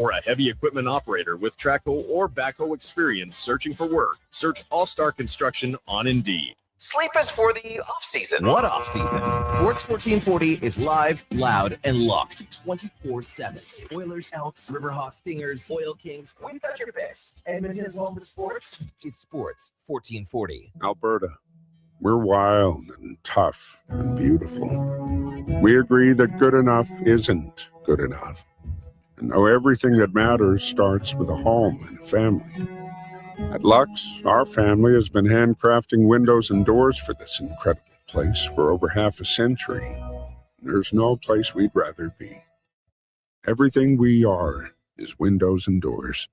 Or a heavy equipment operator with Traco or backhoe experience searching for work, search All-Star Construction on Indeed. Sleep is for the off-season. What off-season? Sports 1440 is live, loud, and locked 24/7. Oilers, Elks, Riverhawks, Stingers, Oil Kings. We've got your picks. Edmonton's home for sports is Sports 1440. Alberta, we're wild and tough and beautiful. We agree that good enough isn't good enough. And though everything that matters starts with a home and a family. At Lux, our family has been handcrafting windows and doors for this incredible place for over half a century. There's no place we'd rather be. Everything we are is windows and doors.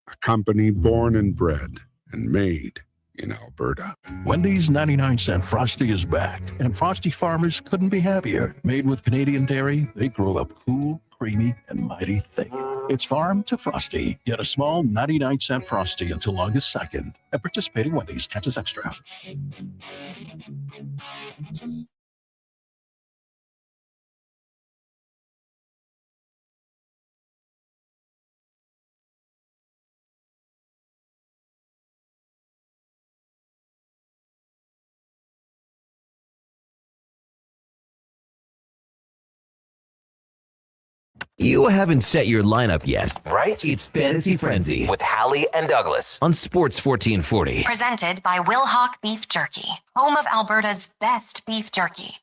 A company born and bred and made in Alberta. Wendy's 99-cent Frosty is back, and Frosty farmers couldn't be happier. Made with Canadian dairy, they grow up cool, creamy, and mighty thick. It's farm to Frosty. Get a small 99-cent Frosty until August 2nd at participating Wendy's. Taxes extra. You haven't set your lineup yet, Right? It's Fantasy Frenzy With Halley and Douglas. on Sports 1440. Presented by Will Hawk Beef Jerky, home of Alberta's best beef jerky.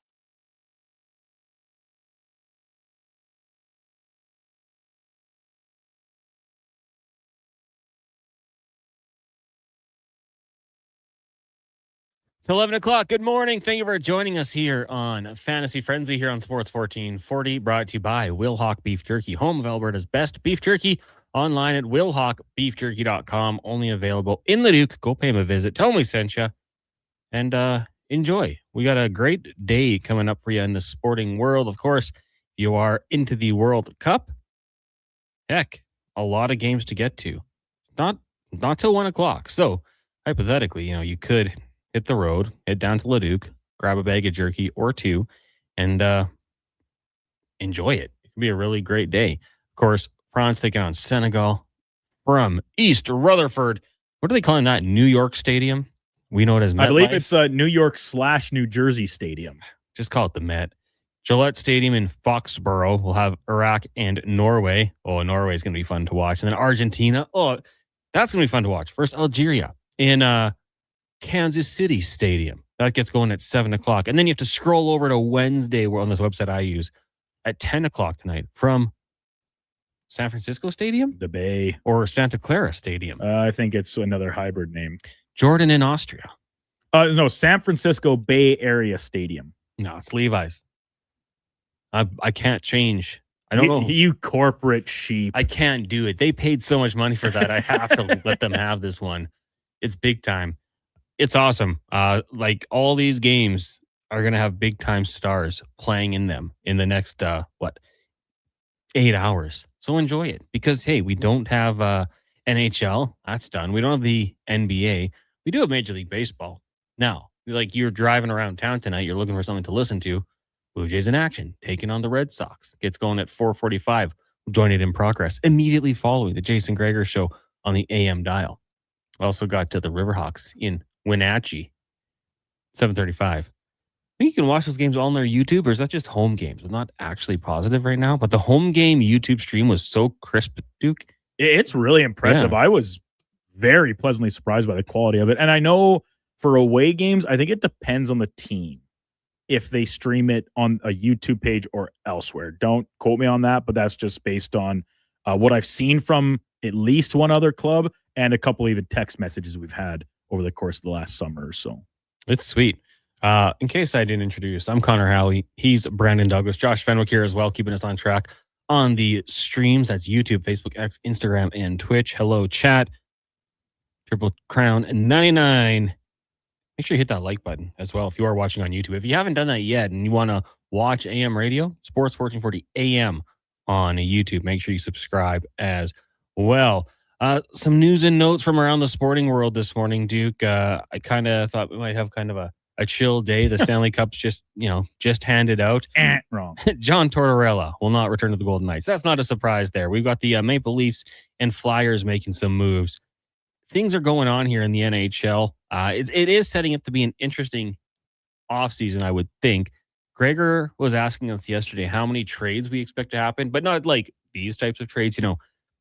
It's 11 o'clock. Good morning. Thank you for joining us here on Fantasy Frenzy here on Sports 1440, brought to you by Will Hawk Beef Jerky, home of Alberta's best beef jerky, online at willhawkbeefjerky.com, only available in Leduc. Go pay him a visit. Tell him we sent you, and enjoy. We got a great day coming up for you in the sporting world. Of course, you are into the World Cup. Heck, a lot of games to get to. Not till 1 o'clock. So, hypothetically, you could hit the road, head down to Leduc, grab a bag of jerky or two, and enjoy it. It can be a really great day. Of course, France taking on Senegal from East Rutherford. What are they calling that? New York Stadium? We know it as MetLife. I believe it's New York/New Jersey Stadium. Just call it the Met. Gillette Stadium in Foxborough will have Iraq and Norway. Oh, Norway is going to be fun to watch. And then Argentina. Oh, that's going to be fun to watch. First, Algeria in Kansas City Stadium. That gets going at 7 o'clock. And then you have to scroll over to Wednesday, on this website I use, at 10 o'clock tonight from San Francisco Stadium? The Bay. Or Santa Clara Stadium? I think it's another hybrid name. Jordan in Austria. No, San Francisco Bay Area Stadium. No, it's Levi's. I can't change. I don't know. You corporate sheep. I can't do it. They paid so much money for that. I have to let them have this one. It's big time. It's awesome. Like all these games are going to have big time stars playing in them in the next, 8 hours. So enjoy it because, hey, we don't have NHL. That's done. We don't have the NBA. We do have Major League Baseball. Now, like you're driving around town tonight, you're looking for something to listen to. Blue Jays in action, taking on the Red Sox. Gets going at 4:45. We'll join it in progress immediately following the Jason Greger Show on the AM dial. Also got to the Riverhawks in Wenatchee, 7:35. I think you can watch those games all on their YouTube, or is that just home games? I'm not actually positive right now, but the home game YouTube stream was so crisp, Duke. It's really impressive. Yeah. I was very pleasantly surprised by the quality of it. And I know for away games, I think it depends on the team if they stream it on a YouTube page or elsewhere. Don't quote me on that, but that's just based on what I've seen from at least one other club and a couple even text messages we've had over the course of the last summer or so. It's sweet. In case I didn't introduce, I'm Connor Halley. He's Brandon Douglas. Josh Fenwick here as well, keeping us on track on the streams. That's YouTube, Facebook, X, Instagram, and Twitch. Hello, chat. Triple Crown 99. Make sure you hit that like button as well if you are watching on YouTube. If you haven't done that yet and you want to watch AM radio, Sports 1440 AM on YouTube, make sure you subscribe as well. Some news and notes from around the sporting world this morning, Duke. I kind of thought we might have kind of a a chill day. The Stanley Cup's just handed out. Wrong. John Tortorella will not return to the Golden Knights. That's not a surprise there. We've got the Maple Leafs and Flyers making some moves. Things are going on here in the NHL. It is setting up to be an interesting offseason, I would think. Gregor was asking us yesterday how many trades we expect to happen, but not like these types of trades,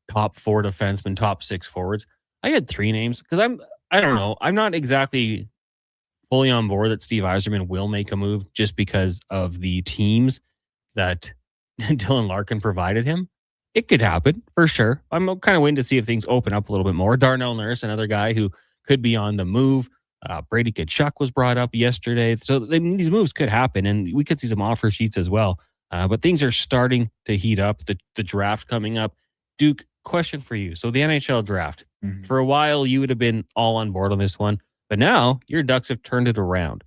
top 4 defensemen, top 6 forwards. I had 3 names because I don't know. I'm not exactly fully on board that Steve Yzerman will make a move just because of the teams that Dylan Larkin provided him. It could happen for sure. I'm kind of waiting to see if things open up a little bit more. Darnell Nurse, another guy who could be on the move. Brady Tkachuk was brought up yesterday. So these moves could happen, and we could see some offer sheets as well. But things are starting to heat up. The draft coming up. Duke, question for you. So the NHL draft. Mm-hmm. For a while, you would have been all on board on this one. But now your Ducks have turned it around.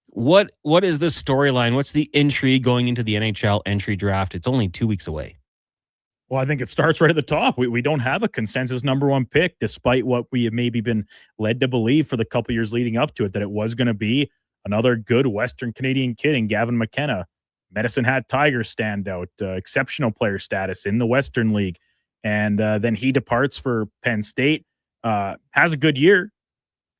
What is the storyline? What's the intrigue going into the NHL entry draft? It's only 2 weeks away. Well, I think it starts right at the top. We don't have a consensus number 1 pick, despite what we have maybe been led to believe for the couple years leading up to it, that it was going to be another good Western Canadian kid in Gavin McKenna. Medicine Hat Tiger standout, exceptional player status in the Western League. And then he departs for Penn State, has a good year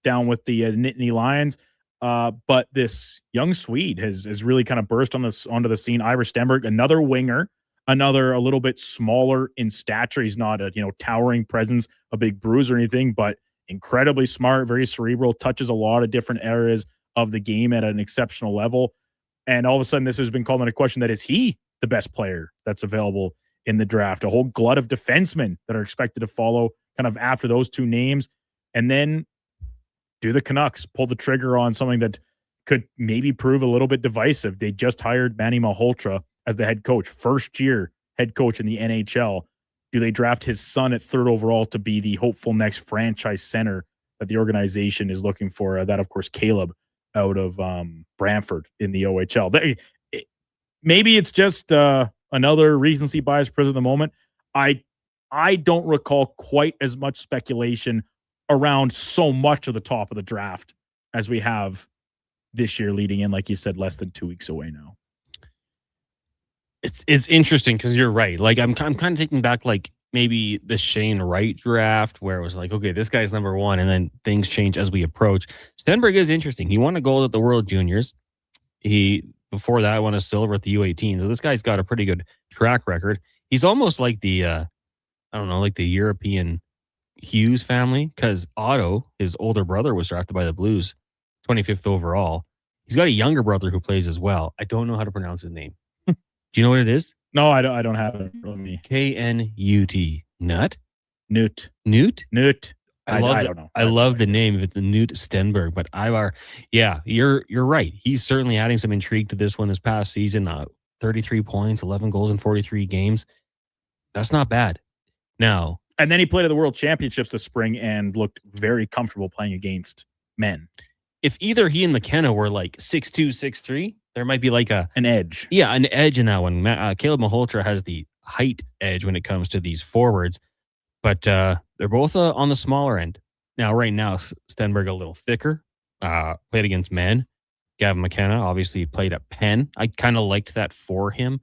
down with the Nittany Lions. But this young Swede has really kind of burst onto the scene. Ivor Stenberg, another winger, another a little bit smaller in stature. He's not a towering presence, a big bruise or anything, but incredibly smart, very cerebral, touches a lot of different areas of the game at an exceptional level. And all of a sudden, this has been called into question that is he the best player that's available in the draft? A whole glut of defensemen that are expected to follow kind of after those 2 names. And then do the Canucks pull the trigger on something that could maybe prove a little bit divisive? They just hired Manny Malhotra as the head coach, first year head coach in the NHL. Do they draft his son at 3rd overall to be the hopeful next franchise center that the organization is looking for? That, of course, Caleb out of Brantford in the OHL. Maybe it's just another recency bias present at the moment. I don't recall quite as much speculation around so much of the top of the draft as we have this year leading in, like you said, less than 2 weeks away now. It's interesting because you're right. Like I'm kind of taking back like maybe the Shane Wright draft where it was like, okay, this guy's number 1, and then things change as we approach. Stenberg is interesting. He won a gold at the World Juniors. He before that won a silver at the U18. So this guy's got a pretty good track record. He's almost like the like the European Hughes family, because Otto, his older brother, was drafted by the Blues 25th overall. He's got a younger brother who plays as well. I don't know how to pronounce his name. Do you know what it is? No, I don't have it for me. Knut. Nut? Newt. Newt? Newt. I don't know. I love the name of it, the Newt Stenberg. But Ivar, yeah, you're right. He's certainly adding some intrigue to this one this past season. 33 points, 11 goals in 43 games. That's not bad. Now, and then he played at the World Championships this spring and looked very comfortable playing against men. If either he and McKenna were like 6'2", 6'3", there might be like an edge. Yeah, an edge in that one. Caleb Malhotra has the height edge when it comes to these forwards, but they're both on the smaller end. Now, right now, Stenberg a little thicker, played against men. Gavin McKenna obviously played at Penn. I kind of liked that for him.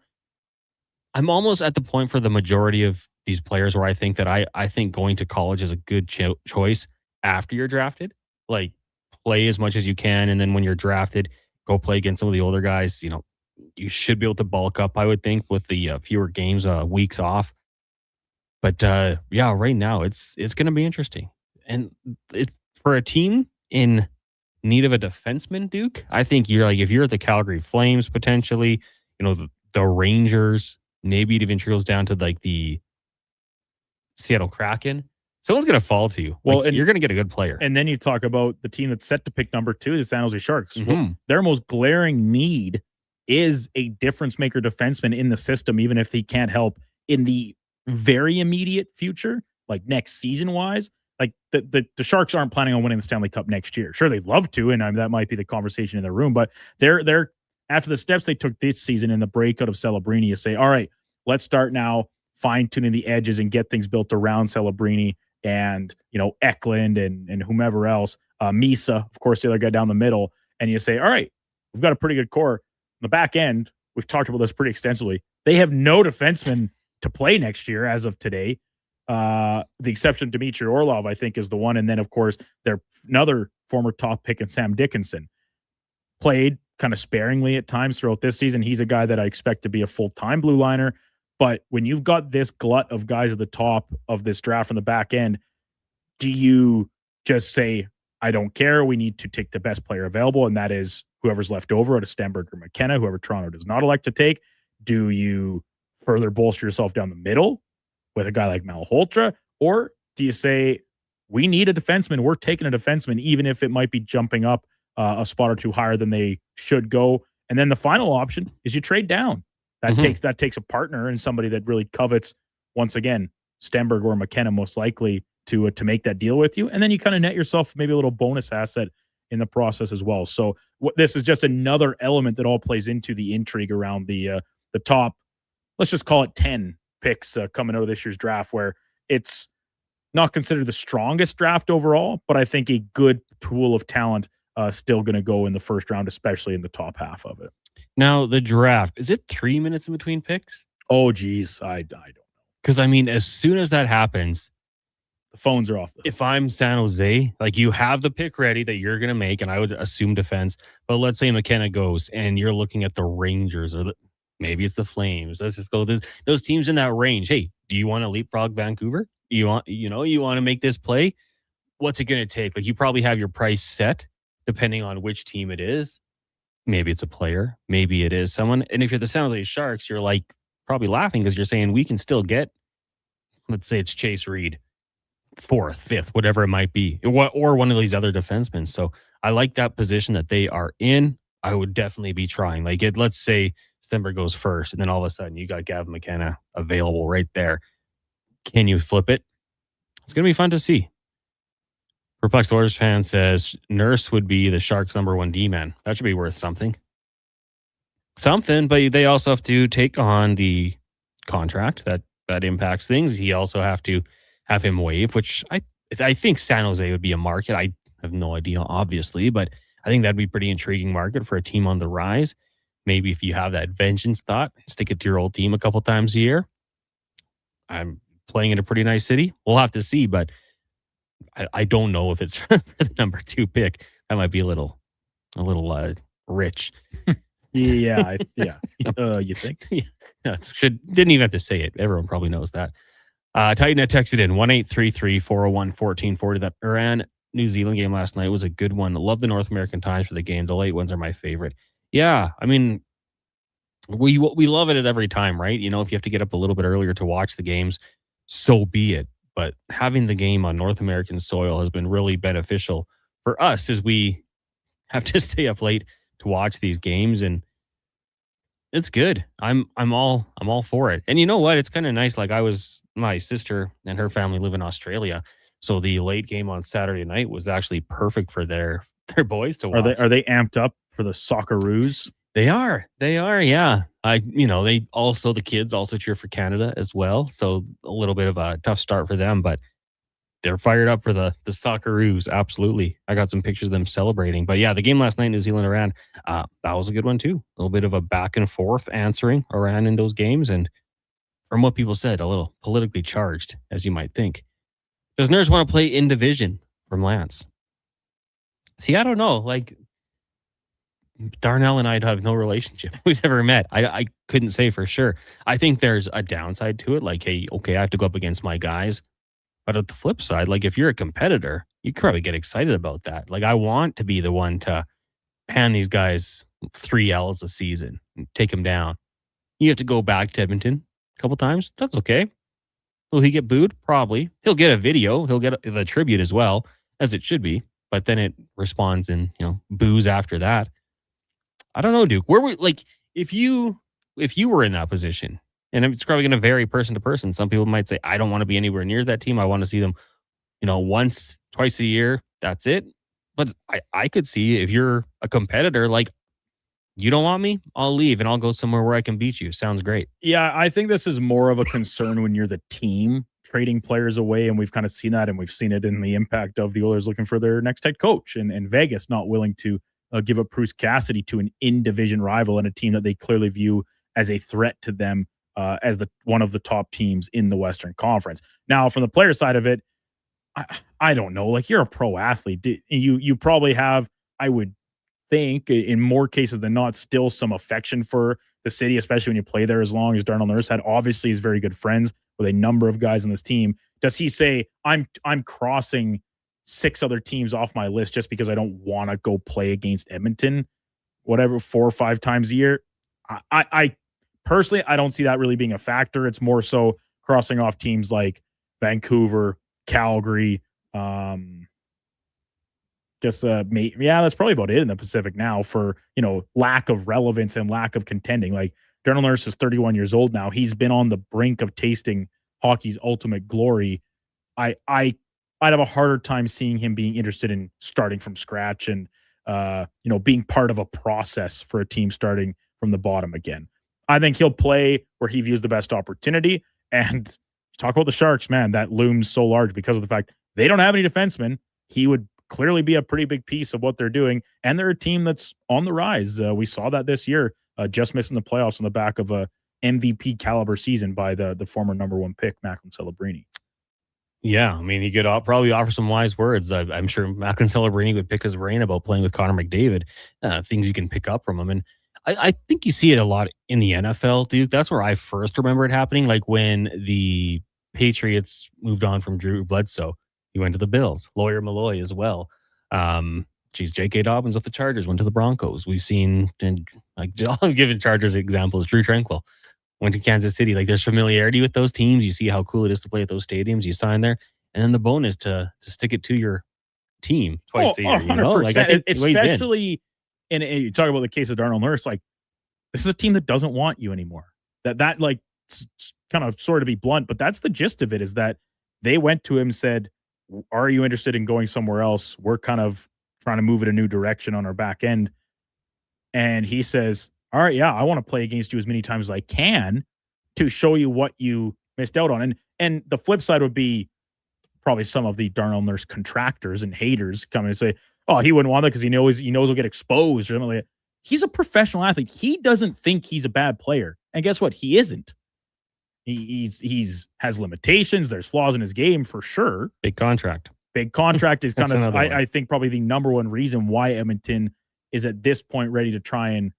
I'm almost at the point for the majority of these players where I think that I think going to college is a good choice after you're drafted. Like, play as much as you can, and then when you're drafted, go play against some of the older guys. You should be able to bulk up, I would think, with the fewer games, weeks off. But yeah, right now it's going to be interesting, and it's for a team in need of a defenseman. Duke, I think you're like, if you're the Calgary Flames potentially, the Rangers, maybe it even trickles down to like the Seattle Kraken. Someone's going to fall to you. Well, and you're going to get a good player. And then you talk about the team that's set to pick number 2, the San Jose Sharks. Mm-hmm. Their most glaring need is a difference maker defenseman in the system, even if he can't help in the very immediate future, like next season wise. Like the Sharks aren't planning on winning the Stanley Cup next year. Sure, they'd love to, and that might be the conversation in the room. But they're after the steps they took this season in the breakout of Celebrini, you say, all right, let's start now fine tuning the edges and get things built around Celebrini and Eklund and whomever else, Misa, of course, the other guy down the middle, and you say, all right, we've got a pretty good core. On the back end, we've talked about this pretty extensively. They have no defensemen to play next year as of today. The exception of Dmitry Orlov, I think, is the one. And then, of course, their another former top pick in Sam Dickinson played kind of sparingly at times throughout this season. He's a guy that I expect to be a full-time blue liner. But when you've got this glut of guys at the top of this draft from the back end, do you just say, I don't care, we need to take the best player available, and that is whoever's left over out of Stenberg or McKenna, whoever Toronto does not elect to take? Do you further bolster yourself down the middle with a guy like Malhotra? Or do you say, we need a defenseman, we're taking a defenseman, even if it might be jumping up a spot or two higher than they should go? And then the final option is you trade down. That takes a partner and somebody that really covets, once again, Stenberg or McKenna most likely to make that deal with you. And then you kind of net yourself maybe a little bonus asset in the process as well. So this is just another element that all plays into the intrigue around the top, let's just call it 10 picks coming out of this year's draft, where it's not considered the strongest draft overall, but I think a good pool of talent still going to go in the first round, especially in the top half of it. Now, the draft, is it 3 minutes in between picks? Oh, geez. I don't know. Because, I mean, as soon as that happens, the phones are off. If I'm San Jose, like, you have the pick ready that you're going to make, and I would assume defense, but let's say McKenna goes and you're looking at the Rangers or maybe it's the Flames. Let's just go those teams in that range. Hey, do you want to leapfrog Vancouver? You want to make this play? What's it going to take? Like, you probably have your price set depending on which team it is. Maybe it's a player. Maybe it is someone. And if you're the San Jose Sharks, you're like probably laughing because you're saying we can still get, let's say it's Chase Reed, 4th, 5th, whatever it might be, or one of these other defensemen. So I like that position that they are in. I would definitely be trying. Like, let's say Stenberg goes first, and then all of a sudden you got Gavin McKenna available right there. Can you flip it? It's going to be fun to see. Perplexed Oilers fan says Nurse would be the Sharks' number 1 D-man. That should be worth something. But they also have to take on the contract that impacts things. He also have to have him waived, which I think San Jose would be a market. I have no idea, obviously, but I think that'd be a pretty intriguing market for a team on the rise. Maybe if you have that vengeance thought, stick it to your old team a couple times a year. I'm playing in a pretty nice city. We'll have to see, but I don't know if it's for the number 2 pick. That might be a little rich. Yeah. You think? Yeah, didn't even have to say it. Everyone probably knows that. Titannet texted in 1-833-401-1440. That Iran New Zealand game last night was a good one. Love the North American times for the game. The late ones are my favorite. Yeah, I mean, we love it at every time, right? You know, if you have to get up a little bit earlier to watch the games, so be it. But having the game on North American soil has been really beneficial for us as we have to stay up late to watch these games, and it's good. I'm all for it. And you know what? It's kind of nice. Like, my sister and her family live in Australia, so the late game on Saturday night was actually perfect for their boys to watch. Are they amped up for the Socceroos? They are, yeah. The kids also cheer for Canada as well. So a little bit of a tough start for them, but they're fired up for the Socceroos. Absolutely. I got some pictures of them celebrating. But yeah, the game last night, New Zealand, Iran, that was a good one too. A little bit of a back and forth answering Iran in those games. And from what people said, a little politically charged, as you might think. Does Nurse want to play in division from Lance? See, I don't know. Like, Darnell and I have no relationship. We've never met. I couldn't say for sure. I think there's a downside to it. Like, hey, okay, I have to go up against my guys. But at the flip side, like, if you're a competitor, you could probably get excited about that. Like, I want to be the one to hand these guys 3 L's a season and take them down. You have to go back to Edmonton a couple times. That's okay. Will he get booed? Probably. He'll get a video. He'll get the tribute as well, as it should be. But then it responds in, boos after that. I don't know, Duke. Where we like if you were in that position, and it's probably going to vary person to person. Some people might say, I don't want to be anywhere near that team. I want to see them, once, twice a year. That's it. But I could see if you're a competitor, like, you don't want me, I'll leave and I'll go somewhere where I can beat you. Sounds great. Yeah, I think this is more of a concern when you're the team trading players away, and we've kind of seen that, and we've seen it in the impact of the Oilers looking for their next head coach, and Vegas not willing to give up Bruce Cassidy to an in-division rival and a team that they clearly view as a threat to them as one of the top teams in the Western Conference. Now, from the player side of it, I don't know. Like, you're a pro athlete. You probably have, I would think, in more cases than not, still some affection for the city, especially when you play there as long as Darnell Nurse had. Obviously, he's very good friends with a number of guys on this team. Does he say, I'm crossing 6 other teams off my list just because I don't want to go play against Edmonton, whatever, 4 or 5 times a year? I personally, I don't see that really being a factor. It's more so crossing off teams like Vancouver, Calgary, that's probably about it in the Pacific now for, lack of relevance and lack of contending. Like, Darnell Nurse is 31 years old now. He's been on the brink of tasting hockey's ultimate glory. I'd have a harder time seeing him being interested in starting from scratch and, being part of a process for a team starting from the bottom again. I think he'll play where he views the best opportunity. And talk about the Sharks, man, that looms so large because of the fact they don't have any defensemen. He would clearly be a pretty big piece of what they're doing. And they're a team that's on the rise. We saw that this year, just missing the playoffs on the back of a MVP caliber season by the former number 1 pick, Macklin Celebrini. Yeah, I mean, he could probably offer some wise words. I'm sure Macklin Celebrini would pick his brain about playing with Connor McDavid, things you can pick up from him. And I think you see it a lot in the NFL, Duke. That's where I first remember it happening, like when the Patriots moved on from Drew Bledsoe. He went to the Bills. Lawyer Malloy as well. J.K. Dobbins with the Chargers went to the Broncos. We've seen, and like I've given Chargers examples. Drew Tranquil went to Kansas City. Like, there's familiarity with those teams. You see how cool it is to play at those stadiums. You sign there, and then the bonus to stick it to your team twice a year. 100%. Like, I think especially and you talk about the case of Darnell Nurse. Like, this is a team that doesn't want you anymore. That like kind of sort of be blunt, but that's the gist of it. Is that they went to him and said, are you interested in going somewhere else? We're kind of trying to move in a new direction on our back end. And he says, all right, yeah, I want to play against you as many times as I can to show you what you missed out on. And the flip side would be probably some of the Darnell Nurse contractors and haters coming and say, oh, he wouldn't want that because he knows he'll get exposed or something like that. He's a professional athlete. He doesn't think he's a bad player. And guess what? He isn't. He's has limitations. There's flaws in his game for sure. Big contract is kind of, I think, probably the number one reason why Edmonton is at this point ready to try and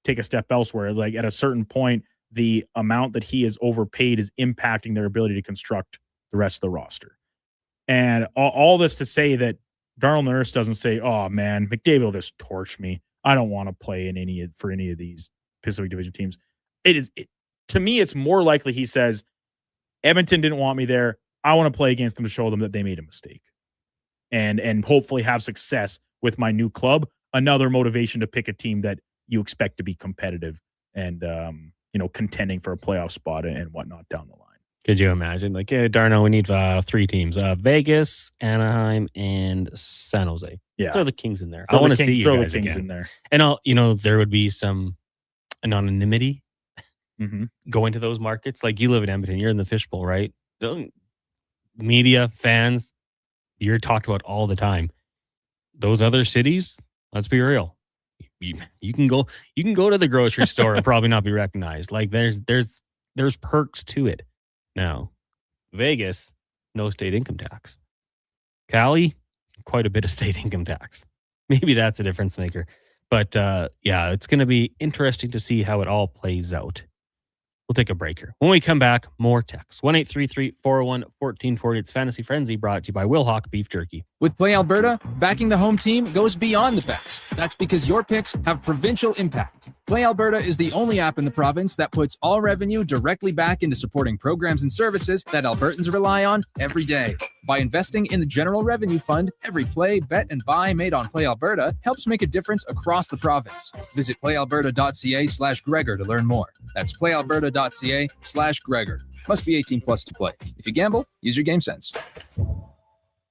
take a step elsewhere. Like, at a certain point, the amount that he is overpaid is impacting their ability to construct the rest of the roster. And all this to say that Darnell Nurse doesn't say, oh man, McDavid will just torch me. I don't want to play for any of these Pacific Division teams. To me, it's more likely he says, Edmonton didn't want me there. I want to play against them to show them that they made a mistake. And hopefully have success with my new club. Another motivation to pick a team that you expect to be competitive and contending for a playoff spot and whatnot down the line. Could you imagine? Like, yeah, Darno, we need 3 teams: Vegas, Anaheim, and San Jose. Yeah, throw the Kings in there. I want to see you throw guys the Kings again. in there. And there would be some anonymity Mm-hmm. going to those markets. Like, you live in Edmonton, you're in the fishbowl, right? Media, fans, you're talked about all the time. Those other cities, let's be real. You can go to the grocery store and probably not be recognized. Like, there's perks to it. Now, Vegas, no state income tax. Cali, quite a bit of state income tax. Maybe that's a difference maker. But yeah, it's going to be interesting to see how it all plays out. We'll take a break here. When we come back, more text. 1-833-401-1440. It's Fantasy Frenzy, brought to you by Wilhauk Beef Jerky. With Play Alberta, backing the home team goes beyond the bets. That's because your picks have provincial impact. Play Alberta is the only app in the province that puts all revenue directly back into supporting programs and services that Albertans rely on every day. By investing in the General Revenue Fund, every play, bet, and buy made on Play Alberta helps make a difference across the province. Visit playalberta.ca/Gregor to learn more. That's playalberta.ca/Gregor. Must be 18 plus to play. If you gamble, use your game sense.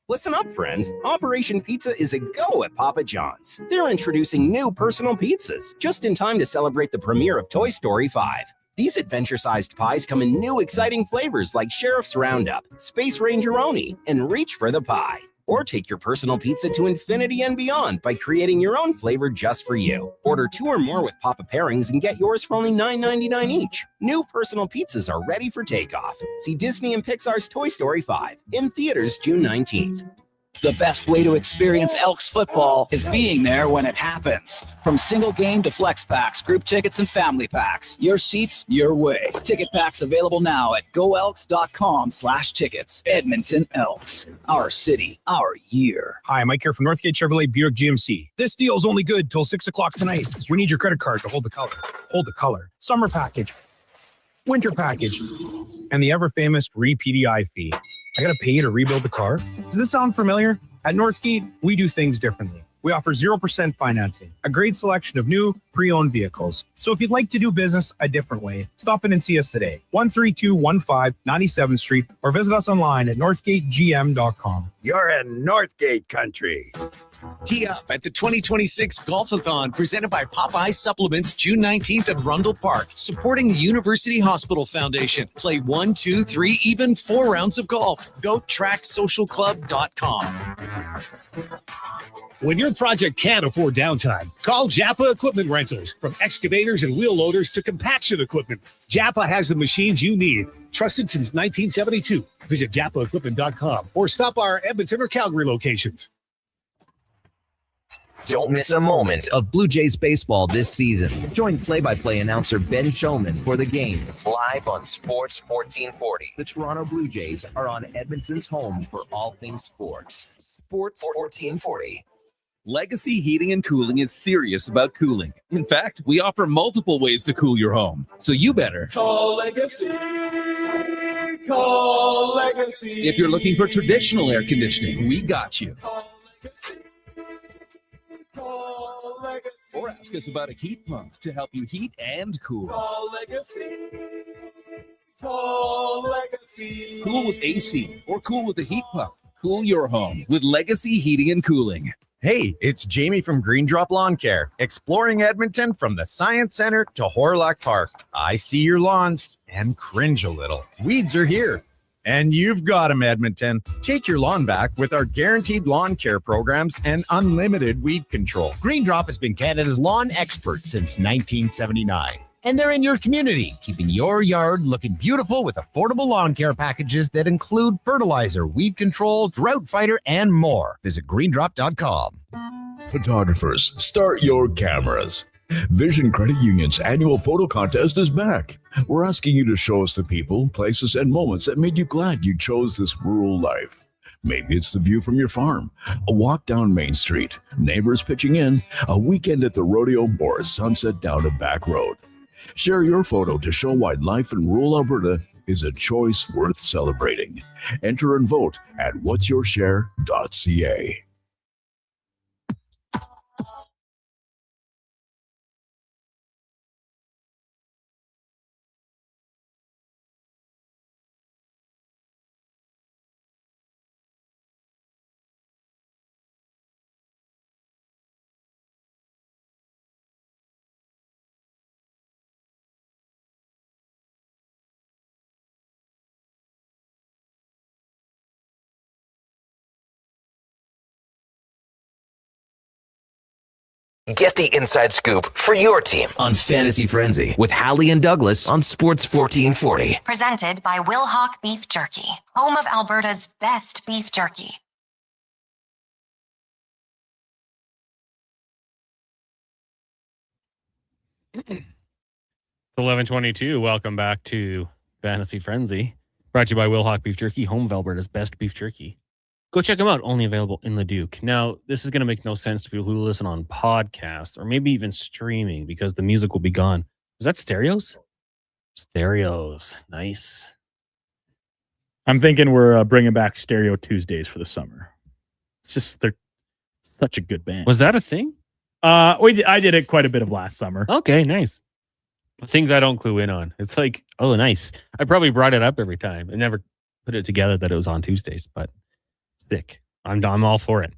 Listen up, friends. Operation Pizza is a go at Papa John's. They're introducing new personal pizzas just in time to celebrate the premiere of Toy Story 5. These adventure-sized pies come in new exciting flavors like Sheriff's Roundup, Space Ranger-oni, and Reach for the Pie. Or take your personal pizza to infinity and beyond by creating your own flavor just for you. Order 2 or more with Papa Pairings and get yours for only $9.99 each. New personal pizzas are ready for takeoff. See Disney and Pixar's Toy Story 5 in theaters June 19th. The best way to experience Elks football is being there when it happens. From single game to flex packs, group tickets, and family packs. Your seats, your way. Ticket packs available now at goelks.com/tickets. Edmonton Elks. Our city, our year. Hi, Mike here from Northgate Chevrolet Buick GMC. This deal's only good till 6 o'clock tonight. We need your credit card to hold the color. Hold the color. Summer package. Winter package. And the ever-famous re-PDI fee. I gotta pay you to rebuild the car? Does this sound familiar? At Northgate, we do things differently. We offer 0% financing, a great selection of new, pre-owned vehicles. So if you'd like to do business a different way, stop in and see us today. 13215 97th Street, or visit us online at northgategm.com. You're in Northgate country. Tee up at the 2026 Golf-a-thon presented by Popeye Supplements June 19th at Rundle Park, supporting the University Hospital Foundation. Play 1, 2, 3, even 4 rounds of golf. Go tracksocialclub.com. When your project can't afford downtime, call Japa Equipment Rentals. From excavators and wheel loaders to compaction equipment, Japa has the machines you need. Trusted since 1972. Visit japaequipment.com or stop by our Edmonton or Calgary locations. Don't miss a moment of Blue Jays baseball this season. Join play-by-play announcer Ben Showman for the games Live on Sports 1440. The Toronto Blue Jays are on Edmonton's home for all things sports. Sports 1440. Legacy Heating and Cooling is serious about cooling. In fact, we offer multiple ways to cool your home. So you better call Legacy. Call Legacy. If you're looking for traditional air conditioning, we got you. Call Legacy. Call Legacy. Or ask us about a heat pump to help you heat and cool. Call Legacy. Call Legacy. Cool with AC or cool with a heat pump. Cool your home with Legacy Heating and Cooling. Hey, it's Jamie from Green Drop Lawn Care, exploring Edmonton from the Science Center to Horlock Park. I see your lawns and cringe a little. Weeds are here. And you've got them, Edmonton. Take your lawn back with our guaranteed lawn care programs and unlimited weed control. Green Drop has been Canada's lawn expert since 1979. And they're in your community, keeping your yard looking beautiful with affordable lawn care packages that include fertilizer, weed control, drought fighter, and more. Visit greendrop.com. Photographers, start your cameras. Vision Credit Union's annual photo contest is back. We're asking you to show us the people, places, and moments that made you glad you chose this rural life. Maybe it's the view from your farm, a walk down Main Street, neighbors pitching in, a weekend at the rodeo, or a sunset down a back road. Share your photo to show why life in rural Alberta is a choice worth celebrating. Enter and vote at whatsyourshare.ca. Get the inside scoop for your team on Fantasy Frenzy with Halley and Douglas on Sports 1440. Presented by Wilhauk Beef Jerky, home of Alberta's best beef jerky. 11:22. Welcome back to Fantasy Frenzy, brought to you by Wilhauk Beef Jerky, home of Alberta's best beef jerky. Go check them out. Only available in Leduc. Now, this is going to make no sense to people who listen on podcasts or maybe even streaming because the music will be gone. Is that stereos? Stereos. Nice. I'm thinking we're bringing back Stereo Tuesdays for the summer. It's just, they're such a good band. Was that a thing? I did it quite a bit of last summer. Okay, nice. Things I don't clue in on. It's like, oh, nice. I probably brought it up every time. I never put it together that it was on Tuesdays, but thick. I'm all for it.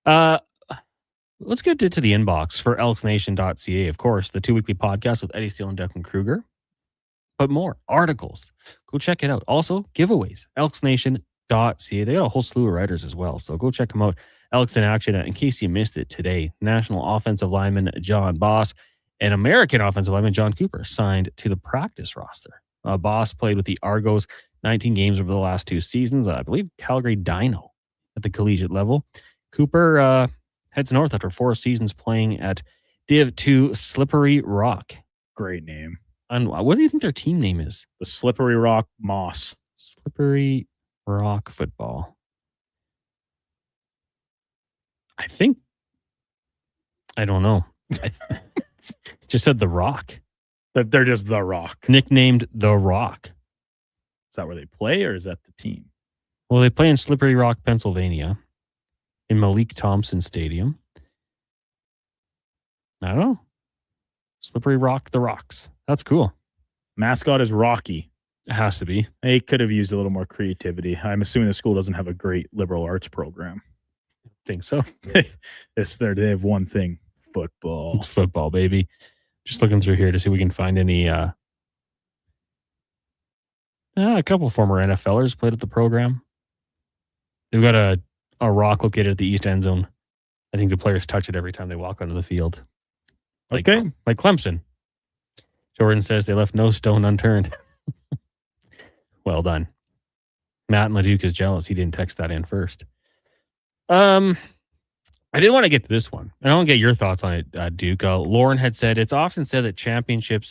Let's get to the inbox for elksnation.ca. Of course, the 2-weekly podcast with Eddie Steele and Declan Kruger. But more articles. Go check it out. Also, giveaways. elksnation.ca. They got a whole slew of writers as well. So go check them out. Elks in action. In case you missed it today, National Offensive Lineman John Boss and American Offensive Lineman John Cooper signed to the practice roster. Boss played with the Argos 19 games over the last 2 seasons. I believe Calgary Dino at the collegiate level. Cooper heads north after 4 seasons playing at Div 2 Slippery Rock. Great name. And what do you think their team name is? The Slippery Rock Moss. Slippery Rock Football. I don't know. Just said The Rock. That they're just The Rock. Nicknamed The Rock. Is that where they play or is that the team? Well, they play in Slippery Rock, Pennsylvania, in Malik Thompson Stadium. I don't know. Slippery Rock, the Rocks. That's cool. Mascot is Rocky. It has to be. They could have used a little more creativity. I'm assuming the school doesn't have a great liberal arts program. Think so. They have one thing. Football. It's football, baby. Just looking through here to see if we can find any a couple former NFLers played at the program. They've got a rock located at the east end zone. I think the players touch it every time they walk onto the field. Like Clemson. Jordan says they left no stone unturned. Well done. Matt and Leduc is jealous. He didn't text that in first. I did want to get to this one. I want to get your thoughts on it, Duke. Lauren had said, it's often said that champions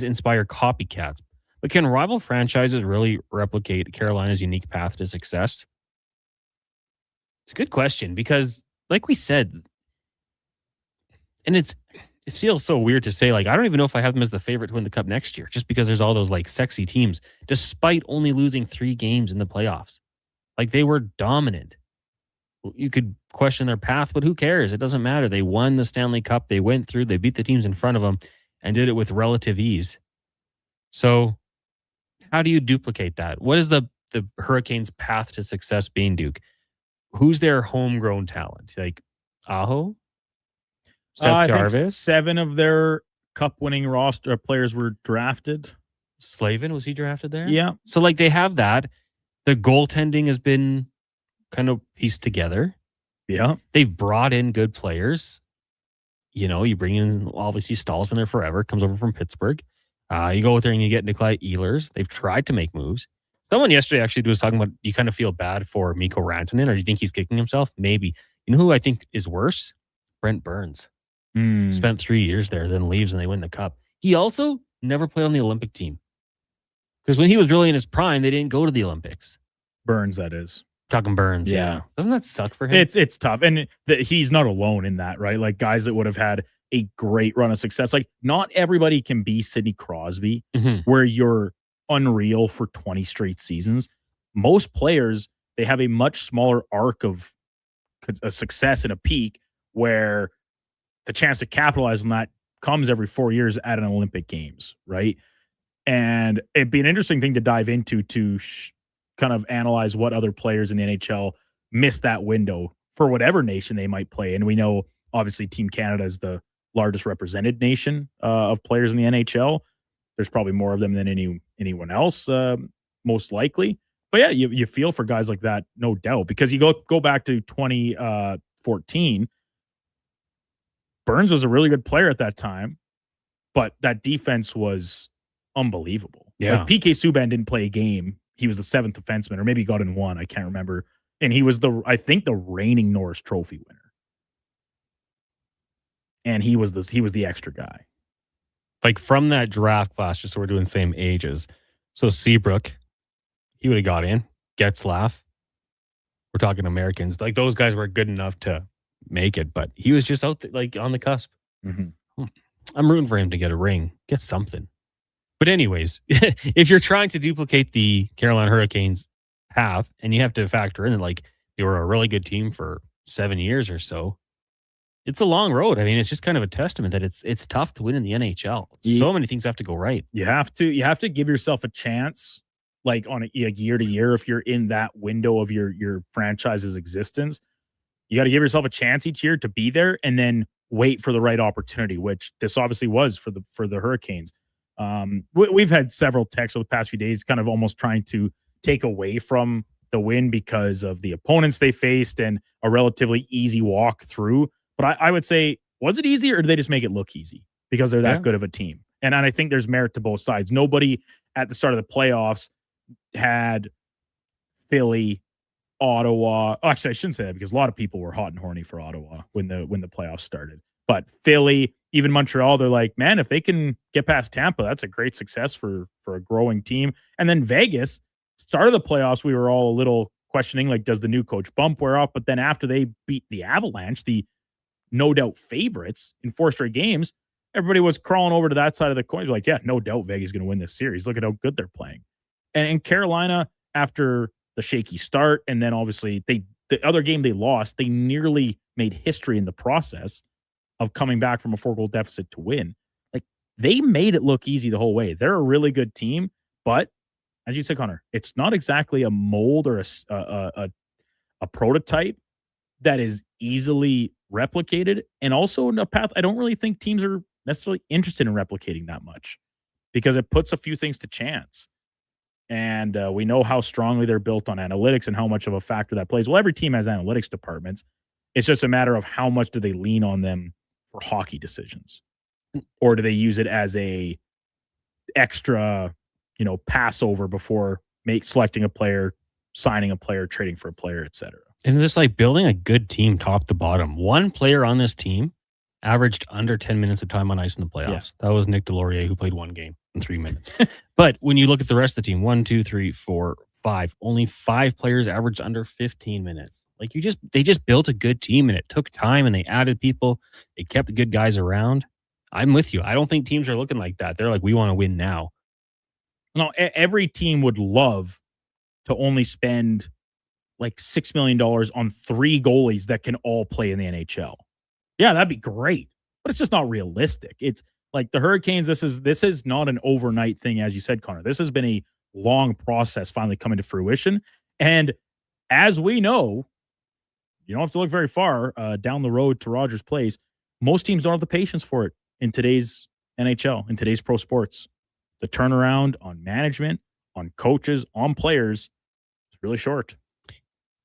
inspire copycats. But can rival franchises really replicate Carolina's unique path to success? It's a good question because, like we said, and it feels so weird to say, like, I don't even know if I have them as the favorite to win the cup next year, just because there's all those like sexy teams, despite only losing 3 games in the playoffs. Like, they were dominant. You could question their path, but who cares? It doesn't matter. They won the Stanley Cup. They went through, they beat the teams in front of them and did it with relative ease. So how do you duplicate that? What is the Hurricanes' path to success being, Duke? Who's their homegrown talent? Like Aho? Seth Jarvis? 7 of their cup-winning roster players were drafted. Slavin, was he drafted there? Yeah. So, like, they have that. The goaltending has been kind of pieced together. Yeah. They've brought in good players. You know, you bring in, obviously, Stahl's been there forever, comes over from Pittsburgh. You go out there and you get Nikolai Ehlers. They've tried to make moves. Someone yesterday actually was talking about you kind of feel bad for Mikko Rantanen, or do you think he's kicking himself? Maybe. You know who I think is worse? Brent Burns. Spent 3 years there, then leaves and they win the cup. He also never played on the Olympic team. Because when he was really in his prime, they didn't go to the Olympics. Burns, that is. Talking Burns, yeah. Doesn't that suck for him? It's tough. And he's not alone in that, right? Like, guys that would have had a great run of success. Like, not everybody can be Sidney Crosby, where you're unreal for 20 straight seasons. Most players, they have a much smaller arc of a success and a peak where the chance to capitalize on that comes every 4 years at an Olympic Games, right? And it'd be an interesting thing to dive into to kind of analyze what other players in the NHL miss that window for whatever nation they might play. And we know, obviously, Team Canada is the largest represented nation of players in the NHL. There's probably more of them than anyone else, most likely. But yeah, you feel for guys like that, no doubt, because you go back to 2014. Burns was a really good player at that time, but that defense was unbelievable. Yeah. Like, PK Subban didn't play a game. He was the 7th defenseman, or maybe he got in one. I can't remember. And he was I think the reigning Norris Trophy winner. And he was the extra guy. Like, from that draft class, just so we're doing same ages. So Seabrook, he would have got in. Getzlaff. We're talking Americans. Like, those guys were good enough to make it, but he was just out there, like, on the cusp. I'm rooting for him to get a ring, get something. But anyways, if you're trying to duplicate the Carolina Hurricanes path, and you have to factor in that, like, they were a really good team for 7 years or so, it's a long road. I mean, it's just kind of a testament that it's tough to win in the NHL. So many things have to go right. You have to give yourself a chance, like, on a year to year. If you're in that window of your franchise's existence, you got to give yourself a chance each year to be there, and then wait for the right opportunity, which this obviously was for the Hurricanes. We've had several texts over the past few days, kind of almost trying to take away from the win because of the opponents they faced and a relatively easy walk through. But I would say, was it easy or did they just make it look easy because they're that good of a team? And I think there's merit to both sides. Nobody at the start of the playoffs had Philly, Ottawa. Oh, actually, I shouldn't say that because a lot of people were hot and horny for Ottawa when the playoffs started. But Philly, even Montreal, they're like, man, if they can get past Tampa, that's a great success for a growing team. And then Vegas, start of the playoffs, we were all a little questioning, like, does the new coach bump wear off? But then after they beat the Avalanche, the no doubt favorites in 4 straight games, everybody was crawling over to that side of the coin. Like, yeah, no doubt Vegas is going to win this series. Look at how good they're playing. And in Carolina, after the shaky start, and then obviously the other game they lost, they nearly made history in the process of coming back from a 4-goal deficit to win. Like, they made it look easy the whole way. They're a really good team, but as you said, Connor, it's not exactly a mold or a prototype that is easily replicated, and also in a path I don't really think teams are necessarily interested in replicating that much because it puts a few things to chance. And we know how strongly they're built on analytics and how much of a factor that plays. Well, every team has analytics departments. It's just a matter of how much do they lean on them for hockey decisions, or do they use it as a extra, passover before selecting a player, signing a player, trading for a player, etc. And just like building a good team top to bottom. One player on this team averaged under 10 minutes of time on ice in the playoffs. Yeah. That was Nick Delorier, who played 1 game in 3 minutes. But when you look at the rest of the team, 1, 2, 3, 4, 5, only 5 players averaged under 15 minutes. Like, they just built a good team, and it took time, and they added people. They kept the good guys around. I'm with you. I don't think teams are looking like that. They're like, we want to win now. No, every team would love to only spend like $6 million on 3 goalies that can all play in the NHL. Yeah, that'd be great, but it's just not realistic. It's like the Hurricanes. This is not an overnight thing, as you said, Connor. This has been a long process finally coming to fruition. And as we know, you don't have to look very far down the road to Rogers Place. Most teams don't have the patience for it in today's NHL, in today's pro sports. The turnaround on management, on coaches, on players is really short.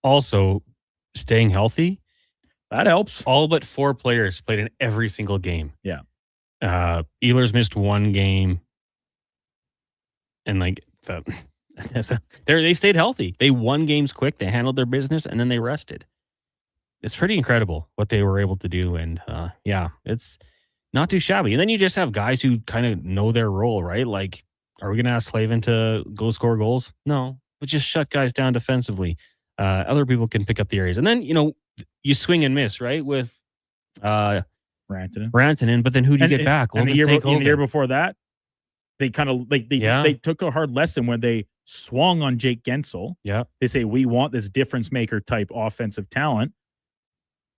Also, staying healthy. That helps. All but 4 players played in every single game. Yeah. Ehlers missed 1 game. And they stayed healthy. They won games quick. They handled their business, and then they rested. It's pretty incredible what they were able to do. And it's not too shabby. And then you just have guys who kind of know their role, right? Like, are we going to ask Slavin to go score goals? No, but just shut guys down defensively. Other people can pick up the areas. And then, you swing and miss, right? With Rantanen, but then who do you get back? And the year before that, they kind of they took a hard lesson when they swung on Jake Gensel. Yeah. They say, we want this difference maker type offensive talent.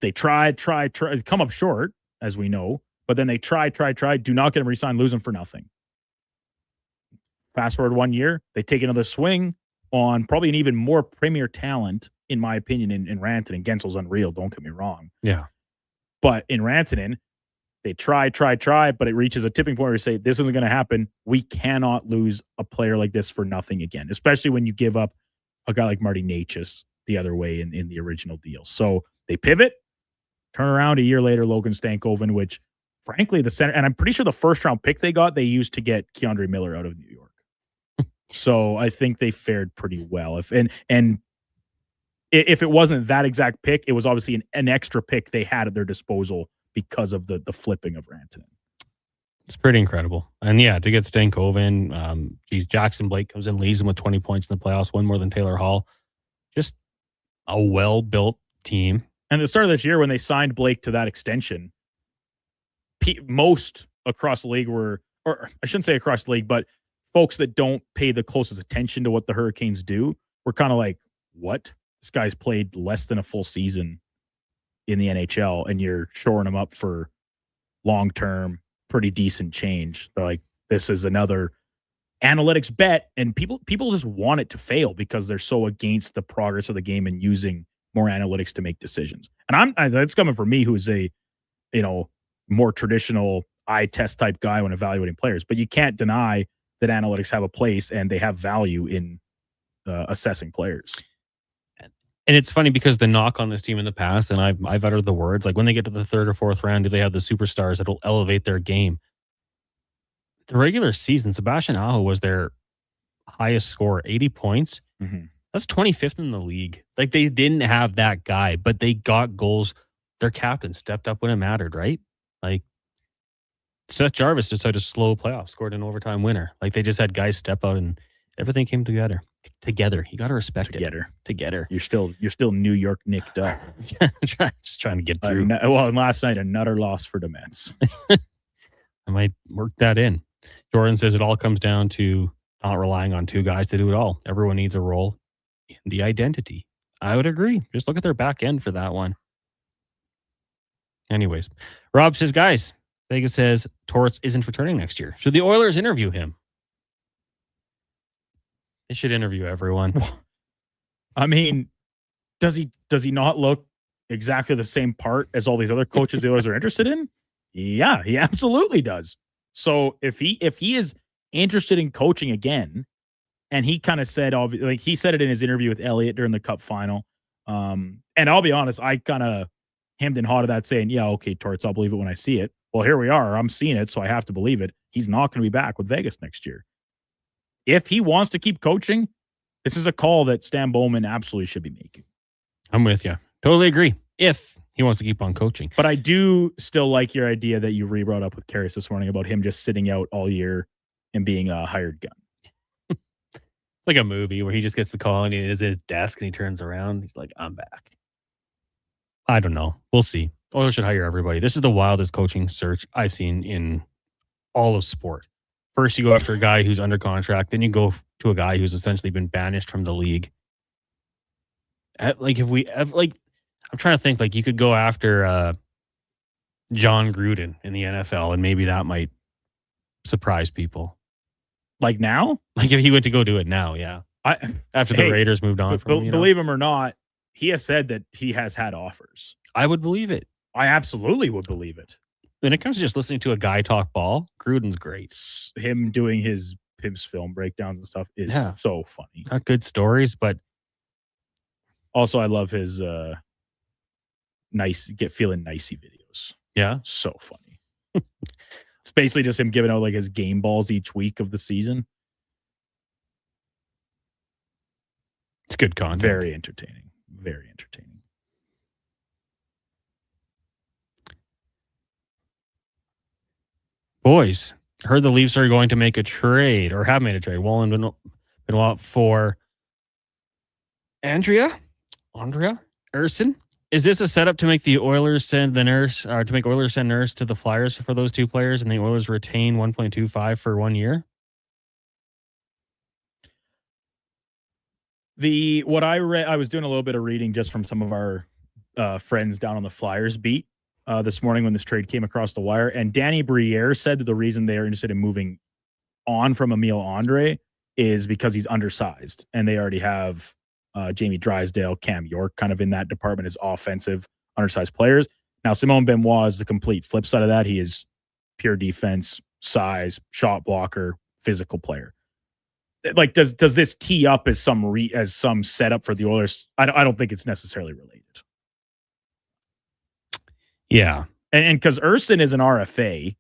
They tried, come up short, as we know, but then they tried, do not get him re-signed, lose him for nothing. Fast forward 1 year, they take another swing on probably an even more premier talent, in my opinion, in Rantanen. Gensel's unreal, don't get me wrong. Yeah. But in Rantanen, they try, but it reaches a tipping point where you say, this isn't going to happen. We cannot lose a player like this for nothing again, especially when you give up a guy like Marty Necas the other way in the original deal. So they pivot, turn around a year later, Logan Stankoven, which frankly, the center, and I'm pretty sure the first round pick they got, they used to get Keandre Miller out of New York. So I think they fared pretty well. If it wasn't that exact pick, it was obviously an extra pick they had at their disposal because of the flipping of Rantanen. It's pretty incredible. And yeah, to get Stankoven, Jackson Blake comes in, leads him with 20 points in the playoffs, 1 more than Taylor Hall. Just a well-built team. And at the start of this year, when they signed Blake to that extension, most across the league or I shouldn't say across the league, but folks that don't pay the closest attention to what the Hurricanes do were kind of like, what? This guy's played less than a full season in the NHL, and you're shoring him up for long-term, pretty decent change. They're like, this is another analytics bet, and people just want it to fail because they're so against the progress of the game and using more analytics to make decisions. And that's coming from me, who's a, more traditional eye test type guy when evaluating players. But you can't deny that analytics have a place and they have value in assessing players. And it's funny because the knock on this team in the past, and I've uttered the words, like when they get to the third or fourth round, do they have the superstars that will elevate their game? The regular season, Sebastian Aho was their highest score, 80 points. Mm-hmm. That's 25th in the league. Like they didn't have that guy, but they got goals. Their captain stepped up when it mattered, right? Like Seth Jarvis just had a slow playoff, scored an overtime winner. Like they just had guys step out and everything came together. You got to respect it. Together. You're still New York nicked up. Just trying to get through. And last night, another loss for the Mets. I might work that in. Jordan says it all comes down to not relying on two guys to do it all. Everyone needs a role in the identity. I would agree. Just look at their back end for that one. Anyways, Rob says, guys, Vegas says Torts isn't returning next year. Should the Oilers interview him? They should interview everyone. I mean, does he not look exactly the same part as all these other coaches the Oilers are interested in? Yeah, he absolutely does. So if he is interested in coaching again, and he kind of said, like he said it in his interview with Elliott during the Cup final. And I'll be honest, I kind of hemmed and hawed at that, saying, "Yeah, okay, Torts, I'll believe it when I see it." Well, here we are. I'm seeing it, so I have to believe it. He's not going to be back with Vegas next year. If he wants to keep coaching, this is a call that Stan Bowman absolutely should be making. I'm with you. Totally agree. If he wants to keep on coaching. But I do still like your idea that you brought up with Karras this morning about him just sitting out all year and being a hired gun. It's like a movie where he just gets the call and he is at his desk and he turns around. He's like, I'm back. I don't know. We'll see. Oilers should hire everybody. This is the wildest coaching search I've seen in all of sport. First, you go after a guy who's under contract. Then you go to a guy who's essentially been banished from the league. I'm trying to think, like, you could go after John Gruden in the NFL, and maybe that might surprise people. Like now? Like if he went to go do it now, yeah. After the Raiders moved on from him. Believe him or not, he has said that he has had offers. I would believe it. I absolutely would believe it. When it comes to just listening to a guy talk ball, Gruden's great. Him doing his film breakdowns and stuff is so funny. Not good stories, but also I love his feeling nicey videos. Yeah. So funny. It's basically just him giving out like his game balls each week of the season. It's good content. Very entertaining. Very entertaining. Boys, heard the Leafs are going to make a trade or have made a trade. Wallen Benoit for Andrea Erson. Is this a setup to make the Oilers send the nurse, or to make Oilers send Nurse to the Flyers for those two players, and the Oilers retain 1.25 for 1 year? What I read, I was doing a little bit of reading just from some of our friends down on the Flyers beat this morning when this trade came across the wire, and Danny Briere said that the reason they are interested in moving on from Emile Andre is because he's undersized, and they already have Jamie Drysdale, Cam York kind of in that department as offensive, undersized players. Now, Simone Benoit is the complete flip side of that. He is pure defense, size, shot blocker, physical player. Like, does this tee up as some setup for the Oilers? I don't think it's necessarily related. Yeah. And because Erson is an RFA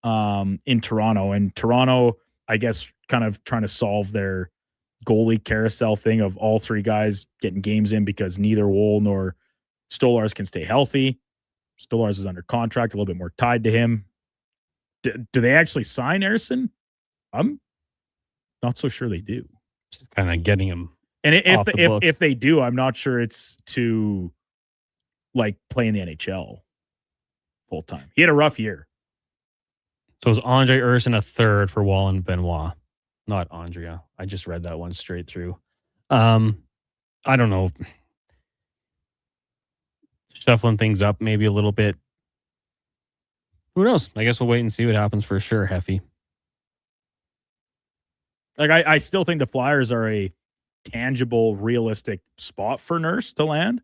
in Toronto, and Toronto, I guess, kind of trying to solve their goalie carousel thing of all three guys getting games in because neither Woll nor Stolarz can stay healthy. Stolarz is under contract, a little bit more tied to him. Do they actually sign Erson? I'm not so sure they do. Just kind of getting him. And if they do, I'm not sure it's to like play in the NHL full time. He had a rough year. So it was Andre Erson a third for Wallen Benoit. Not Andrea. I just read that one straight through. I don't know. Shuffling things up maybe a little bit. Who knows? I guess we'll wait and see what happens for sure, Heffy. Like, I still think the Flyers are a tangible, realistic spot for Nurse to land,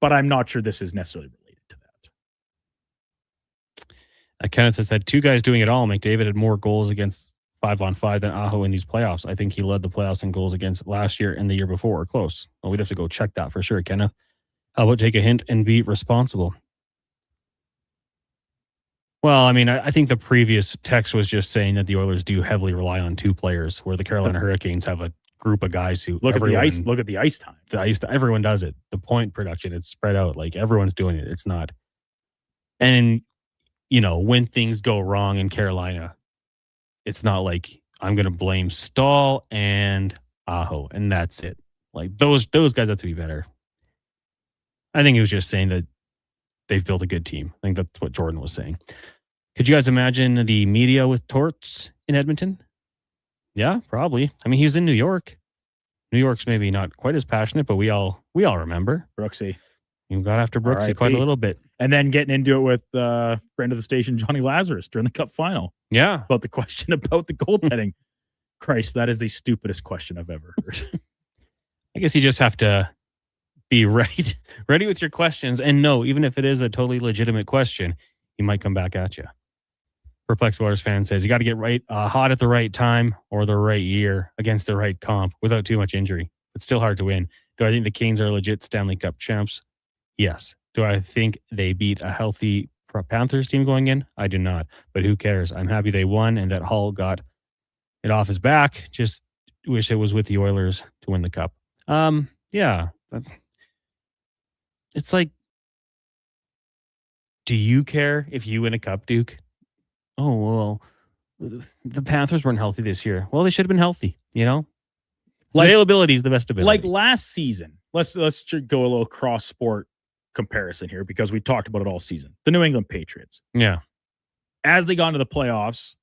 but I'm not sure this is necessarily related to that. Kenneth has had two guys doing it all. McDavid had more goals against 5-on-5 than Aho in these playoffs. I think he led the playoffs in goals against last year and the year before, or close. Well, we'd have to go check that for sure, Kenneth. How about take a hint and be responsible? Well, I mean, I think the previous text was just saying that the Oilers do heavily rely on two players, where the Carolina Hurricanes have a group of guys who look at the ice. Look at the ice time. The ice. Everyone does it. The point production, it's spread out. Like everyone's doing it. It's not. And when things go wrong in Carolina, it's not like I'm going to blame Stahl and Aho, and that's it. Like those guys have to be better. I think he was just saying that they've built a good team. I think that's what Jordan was saying. Could you guys imagine the media with Torts in Edmonton? Yeah, probably. I mean, he was in New York. New York's maybe not quite as passionate, but we all remember. Brooksy. You got after Brooksy quite a little bit. And then getting into it with friend of the station, Johnny Lazarus, during the Cup final. Yeah. About the question about the goaltending. Christ, that is the stupidest question I've ever heard. I guess you just have to be ready with your questions. And no, even if it is a totally legitimate question, he might come back at you. Perplexed Waters fan says, you got to get hot at the right time or the right year against the right comp without too much injury. It's still hard to win. Do I think the Canes are legit Stanley Cup champs? Yes. Do I think they beat a healthy Panthers team going in? I do not. But who cares? I'm happy they won and that Hull got it off his back. Just wish it was with the Oilers to win the Cup. Yeah. It's like, do you care if you win a Cup, Duke? Oh, well, the Panthers weren't healthy this year. Well, they should have been healthy, Availability is the best ability. Like last season, let's go a little cross-sport comparison here because we talked about it all season. The New England Patriots. Yeah. As they got into the playoffs,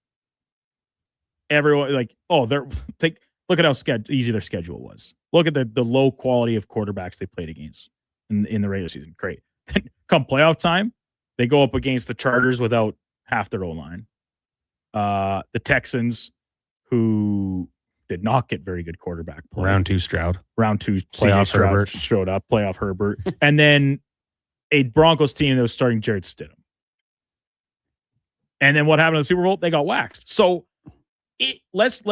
everyone look at how easy their schedule was. Look at the low quality of quarterbacks they played against in the regular season. Great. Then come playoff time, they go up against the Chargers without half their O-line. The Texans, who did not get very good quarterback play. Round 2 Stroud. Playoff Herbert showed up. Playoff Herbert. And then a Broncos team that was starting Jared Stidham. And then what happened in the Super Bowl? They got waxed. So let's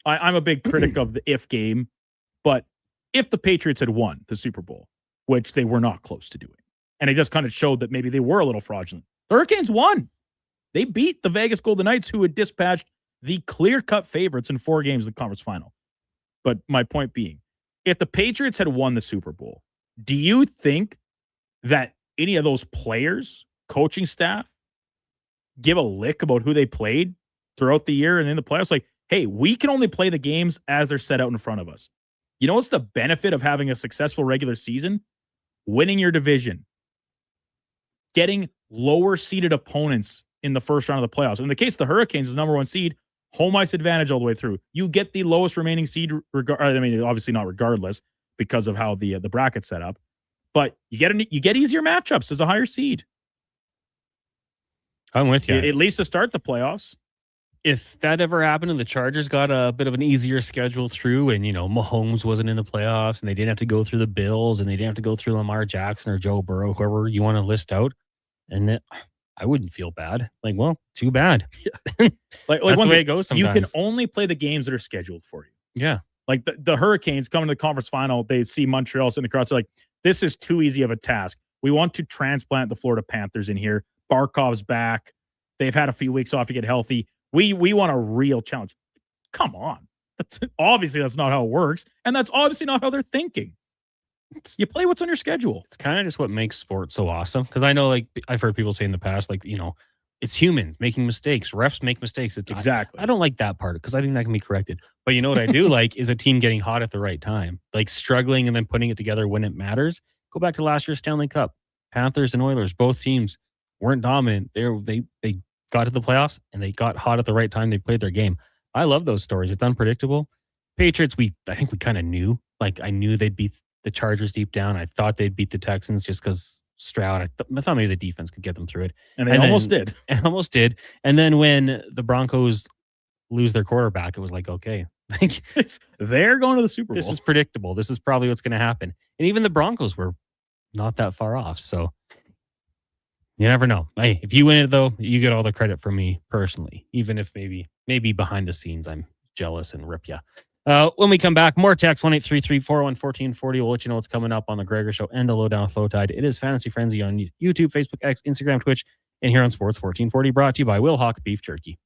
I'm a big critic of the if game, but if the Patriots had won the Super Bowl, which they were not close to doing, and it just kind of showed that maybe they were a little fraudulent. The Hurricanes won. They beat the Vegas Golden Knights, who had dispatched the clear-cut favorites in 4 games of the conference final. But my point being, if the Patriots had won the Super Bowl, do you think that any of those players, coaching staff, give a lick about who they played throughout the year and in the playoffs? Like, hey, we can only play the games as they're set out in front of us. You know what's the benefit of having a successful regular season? Winning your division. Getting lower-seeded opponents in the first round of the playoffs. In the case of the Hurricanes, the number 1 seed, home ice advantage all the way through. You get the lowest remaining seed, obviously not regardless because of how the bracket's set up, but you get easier matchups as a higher seed. I'm with you. At least to start the playoffs. If that ever happened and the Chargers got a bit of an easier schedule through and, Mahomes wasn't in the playoffs and they didn't have to go through the Bills and they didn't have to go through Lamar Jackson or Joe Burrow, whoever you want to list out, and then I wouldn't feel bad. Like, well, too bad. Like that's the way it goes sometimes. You can only play the games that are scheduled for you. Yeah. Like the Hurricanes coming to the conference final, they see Montreal sitting across. They're like, this is too easy of a task. We want to transplant the Florida Panthers in here. Barkov's back. They've had a few weeks off to get healthy. We want a real challenge. Come on. Obviously, that's not how it works. And that's obviously not how they're thinking. You play what's on your schedule. It's kind of just what makes sports so awesome. Because I know, I've heard people say in the past, it's humans making mistakes. Refs make mistakes. Exactly. I don't like that part because I think that can be corrected. But you know what I do like is a team getting hot at the right time. Like struggling and then putting it together when it matters. Go back to last year's Stanley Cup. Panthers and Oilers, both teams weren't dominant. They got to the playoffs and they got hot at the right time. They played their game. I love those stories. It's unpredictable. Patriots, I think we kind of knew. I knew they'd beat the Chargers deep down. I thought they'd beat the Texans just because Stroud. I thought maybe the defense could get them through it. And they almost did. And almost did. And then when the Broncos lose their quarterback, it was like, okay. They're going to the Super Bowl. This is predictable. This is probably what's going to happen. And even the Broncos were not that far off. So you never know. Hey, if you win it, though, you get all the credit from me personally, even if maybe Maybe behind the scenes, I'm jealous and rip ya. When we come back, more text 1-833-401-1440. We'll let you know what's coming up on the Gregor Show and the Lowdown with Lowtide. It is Fantasy Frenzy on YouTube, Facebook, X, Instagram, Twitch, and here on Sports 1440, brought to you by Will Hawk Beef Jerky.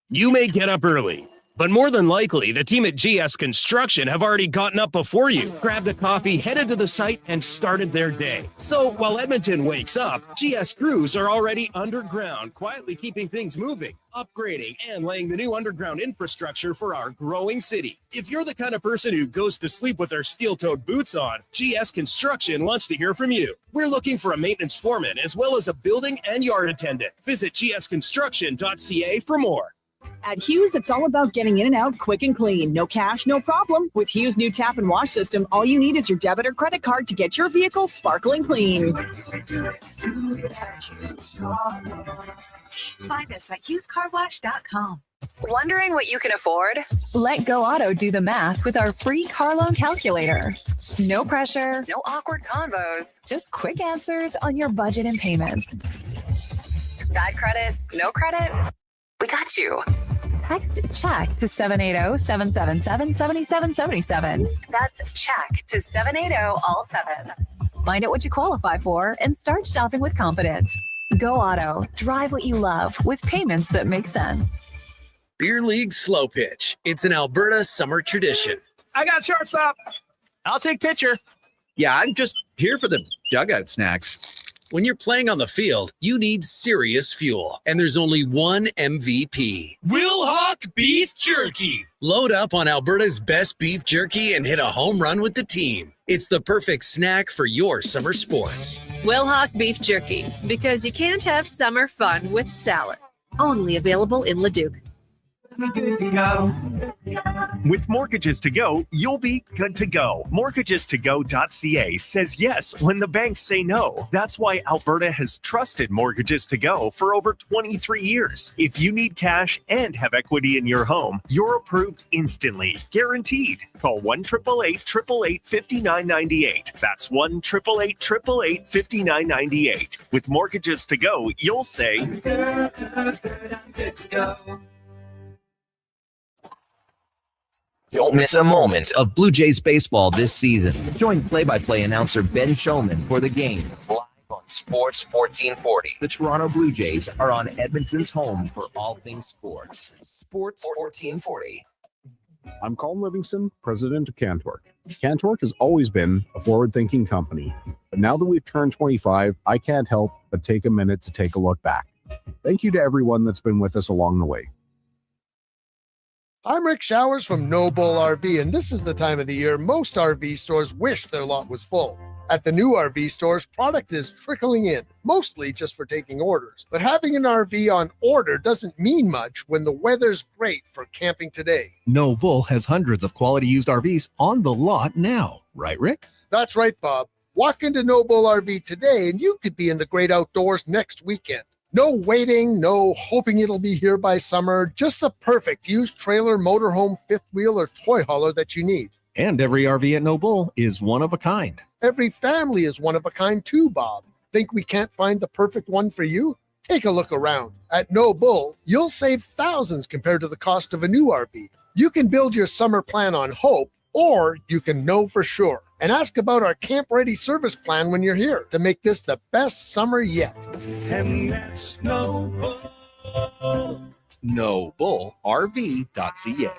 You may get up early, but more than likely, the team at GS Construction have already gotten up before you, grabbed a coffee, headed to the site, and started their day. So while Edmonton wakes up, GS crews are already underground, quietly keeping things moving, upgrading, and laying the new underground infrastructure for our growing city. If you're the kind of person who goes to sleep with their steel-toed boots on, GS Construction wants to hear from you. We're looking for a maintenance foreman as well as a building and yard attendant. Visit gsconstruction.ca for more. At Hughes, it's all about getting in and out quick and clean. No cash, no problem. With Hughes' new tap and wash system, all you need is your debit or credit card to get your vehicle sparkling clean. Find us at HughesCarWash.com. Wondering what you can afford? Let Go Auto do the math with our free car loan calculator. No pressure, No awkward convos. just quick answers on your budget and payments. Bad credit? No credit? We got you. Text check to 780-777-7777. That's check to 780 all 7. Find out what you qualify for and start shopping with confidence. Go Auto. Drive what you love with payments that make sense. Beer League Slow Pitch. It's an Alberta summer tradition. I got shortstop. I'll take pitcher. Yeah, I'm just here for the dugout snacks. When you're playing on the field, you need serious fuel, and there's only one MVP. Will Hawk Beef Jerky. Load up on Alberta's best beef jerky and hit a home run with the team. It's the perfect snack for your summer sports. Will Hawk Beef Jerky, because you can't have summer fun with salad. Only available in Leduc. Good to go. With Mortgages to Go, you'll be good to go. Mortgagestogo.ca says yes when the banks say no. That's why Alberta has trusted Mortgages to Go for over 23 years. If you need cash and have equity in your home, you're approved instantly, guaranteed. Call 1-888-888-5998. That's 1-888-888-5998. With Mortgages to Go, you'll say, I'm good to go. Don't miss a moment of Blue Jays baseball this season. Join play-by-play announcer Ben Showman for the games live on Sports 1440. The Toronto Blue Jays are on Edmonton's home for all things sports. Sports 1440. I'm Colin Livingston, president of Cantork. Cantork has always been a forward-thinking company, but now that we've turned 25, I can't help but take a minute to take a look back. Thank you to everyone that's been with us along the way. I'm Rick Showers from No Bull RV, and this is the time of the year most RV stores wish their lot was full. At the new RV stores, product is trickling in, mostly just for taking orders. But having an RV on order doesn't mean much when the weather's great for camping today. No Bull has hundreds of quality used RVs on the lot now. Right, Rick? That's right, Bob. Walk into No Bull RV today, and you could be in the great outdoors next weekend. No waiting, no hoping it'll be here by summer, just the perfect used trailer, motorhome, fifth wheel, or toy hauler that you need. And every RV at No Bull is one of a kind. Every family is one of a kind too, Bob. Think we can't find the perfect one for you? Take a look around. At No Bull, you'll save thousands compared to the cost of a new RV. You can build your summer plan on hope, or you can know for sure. And ask about our Camp Ready service plan when you're here to make this the best summer yet. And that's No Bull. NoBullRV.ca.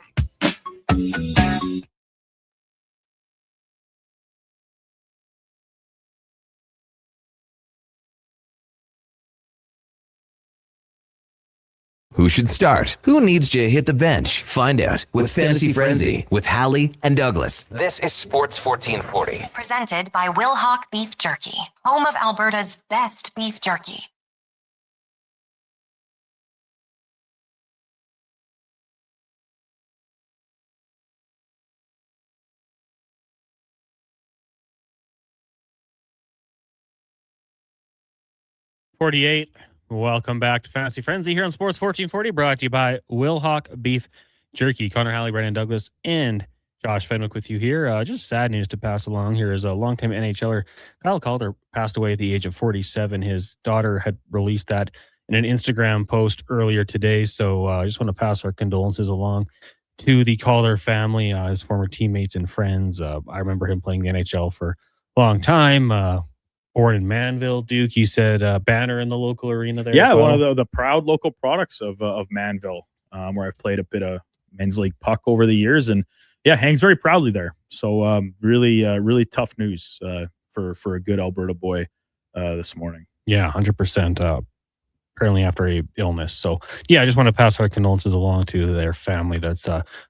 Who should start? Who needs to hit the bench? Find out with Fantasy Frenzy with Halley and Douglas. This is Sports 1440. Presented by Will Hawk Beef Jerky, home of Alberta's best beef jerky. .48. Welcome back to Fantasy Frenzy here on Sports 1440, brought to you by Will Hawk Beef Jerky. Connor, Halley, Brandon Douglas, and Josh Fenwick with you here. Just sad news to pass along here is a longtime NHLer, Kyle Calder, passed away at the age of 47. His daughter had released that in an Instagram post earlier today. So I just want to pass our condolences along to the Calder family, his former teammates and friends. I remember him playing the NHL for a long time. Born in Manville, Duke. You said banner in the local arena there. Yeah, as well. one of the proud local products of Manville, where I've played a bit of men's league puck over the years, and yeah, hangs very proudly there. So really tough news for a good Alberta boy this morning. Yeah, 100%. Apparently after a illness. So yeah, I just want to pass our condolences along to their family. That's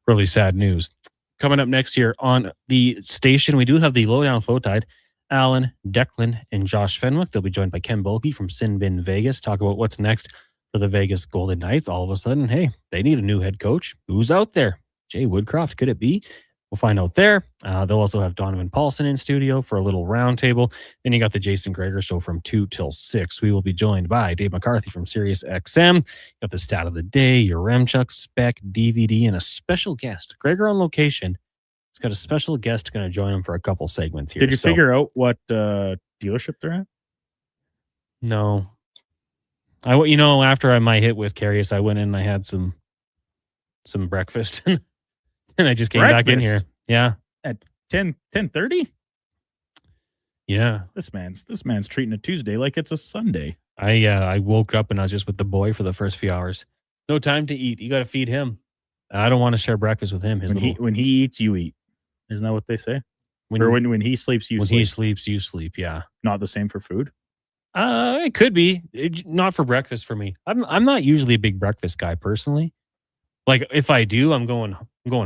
really sad news. Coming up next year on the station, we do have the Lowdown Flow Tide. Alan, Declan, and Josh Fenwick. They'll be joined by Ken Bulkey from Sin Bin Vegas. Talk about what's next for the Vegas Golden Knights. All of a sudden, hey, they need a new head coach. Who's out there? Jay Woodcroft, could it be? We'll find out there. They'll also have Donovan Paulson in studio for a little roundtable. Then you got the Jason Greger show from 2 till 6. We will be joined by Dave McCarthy from Sirius XM. Got the stat of the day, your Remchuck spec, DVD, and a special guest. Greger on location. He's got a special guest going to join him for a couple segments here. Did you figure out what dealership they're at? No. After my hit with Carius, I went in and I had some breakfast. And I just came back in here. Yeah. At 10:30? Yeah. This man's treating a Tuesday like it's a Sunday. I woke up and I was just with the boy for the first few hours. No time to eat. You got to feed him. I don't want to share breakfast with him. When he eats, you eat. Isn't that what they say? When he sleeps, you sleep. When he sleeps, you sleep. Yeah. Not the same for food? It could be. Not for breakfast for me. I'm not usually a big breakfast guy personally. Like if I do, I'm going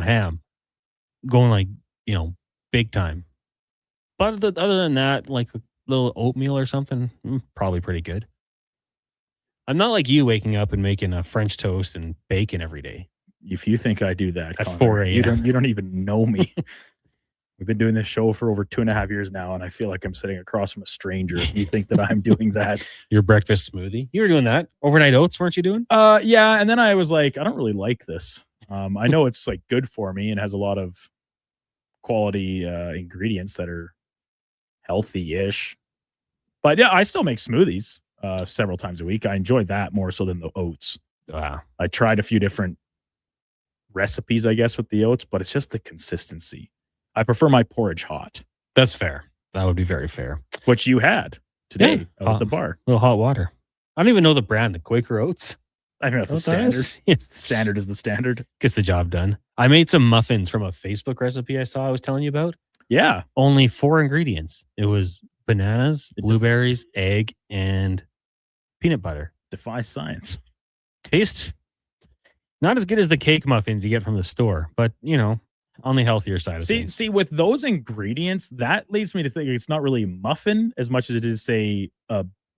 ham. Going big time. But other than that, like a little oatmeal or something, probably pretty good. I'm not like you waking up and making a French toast and bacon every day. If you think I do that at Connor, 4 a.m. you don't even know me. We've been doing this show for over 2.5 years now, and I feel like I'm sitting across from a stranger. You think that I'm doing that? Your breakfast smoothie? You were doing that. Overnight oats, weren't you doing? Yeah. And then I was like, I don't really like this. I know it's like good for me and has a lot of quality ingredients that are healthy-ish. But yeah, I still make smoothies several times a week. I enjoy that more so than the oats. I tried a few different recipes, I guess, with the oats, but it's just the consistency. I prefer my porridge hot. That's fair. That would be very fair. Which you had today at the bar. A little hot water. I don't even know the brand, the Quaker Oats. I think that's the standard. Yes. Standard is the standard. Gets the job done. I made some muffins from a Facebook recipe I saw I was telling you about. Yeah. Only 4 ingredients. It was bananas, blueberries, egg, and peanut butter. Defies science. Taste not as good as the cake muffins you get from the store, but on the healthier side of things. See, with those ingredients, that leads me to think it's not really a muffin as much as it is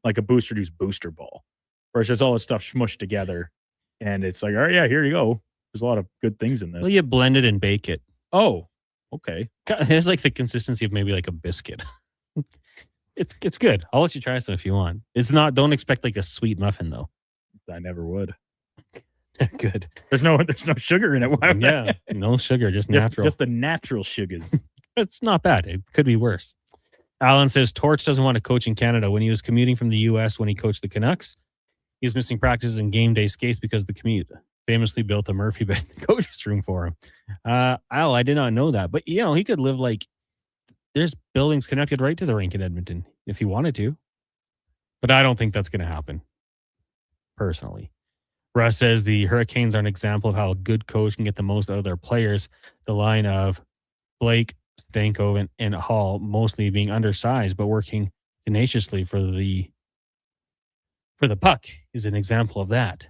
like a Booster Juice booster ball, where it's just all this stuff smushed together, and it's like, all right, yeah, here you go. There's a lot of good things in this. Well, you blend it and bake it. Oh, okay. It has like the consistency of maybe like a biscuit. It's good. I'll let you try some if you want. It's not. Don't expect like a sweet muffin though. I never would. Good. There's no sugar in it. Why would yeah, no sugar, just natural. Just the natural sugars. It's not bad. It could be worse. Alan says Torch doesn't want to coach in Canada. When he was commuting from the U.S. when he coached the Canucks, he was missing practices and game day skates because of the commute. Famously built a Murphy bed in the coach's room for him. Al, I did not know that. But, he could live there's buildings connected right to the rink in Edmonton if he wanted to. But I don't think that's going to happen, personally. Russ says the Hurricanes are an example of how a good coach can get the most out of their players. The line of Blake, Stankoven, and Hall mostly being undersized, but working tenaciously for the puck is an example of that.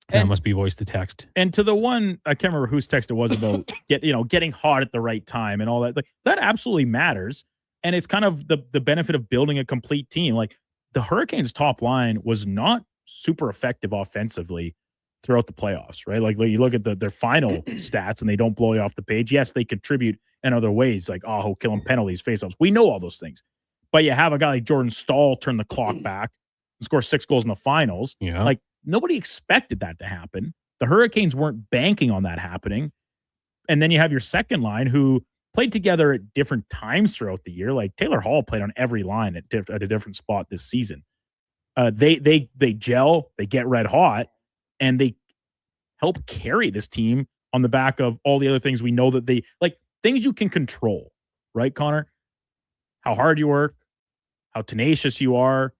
And that must be voice to text. And to the one, I can't remember whose text it was about getting hot at the right time and all that. Like that absolutely matters. And it's kind of the benefit of building a complete team. Like the Hurricanes' top line was not super effective offensively throughout the playoffs, right? Like you look at their final stats and they don't blow you off the page. Yes, they contribute in other ways, like Aho killing penalties, faceoffs. We know all those things. But you have a guy like Jordan Staal turn the clock back and score 6 goals in the finals. Yeah. Like nobody expected that to happen. The Hurricanes weren't banking on that happening. And then you have your second line who played together at different times throughout the year. Like Taylor Hall played on every line at a different spot this season. They gel, they get red hot, and they help carry this team on the back of all the other things we know that they like, things you can control, right, Connor? How hard you work, how tenacious you are.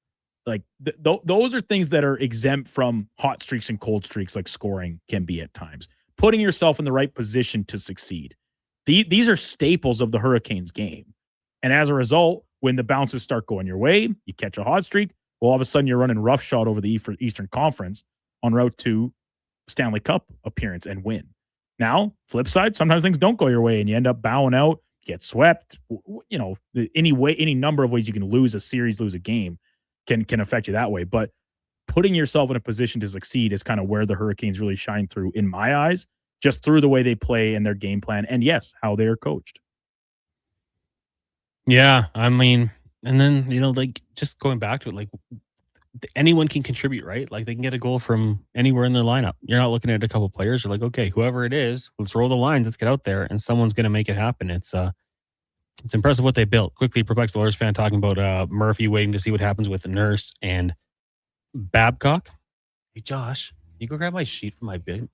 Like those are things that are exempt from hot streaks and cold streaks, like scoring can be at times. Putting yourself in the right position to succeed. These are staples of the Hurricanes game. And as a result, when the bounces start going your way, you catch a hot streak, well, all of a sudden you're running roughshod over the Eastern Conference en route to Stanley Cup appearance and win. Now, flip side, sometimes things don't go your way and you end up bowing out, get swept. You know, any number of ways you can lose a series, lose a game can affect you that way. But putting yourself in a position to succeed is kind of where the Hurricanes really shine through in my eyes, just through the way they play and their game plan. And yes, how they are coached. Yeah. I mean, and then, you know, like just going back to it, like anyone can contribute, right? Like they can get a goal from anywhere in their lineup. You're not looking at a couple players. You're like, okay, whoever it is, let's roll the lines. Let's get out there, and someone's going to make it happen. It's impressive what they built. Quickly, perplexed Oilers fan talking about Murphy waiting to see what happens with the Nurse and Babcock. Hey, Josh, you go grab my sheet from my bid.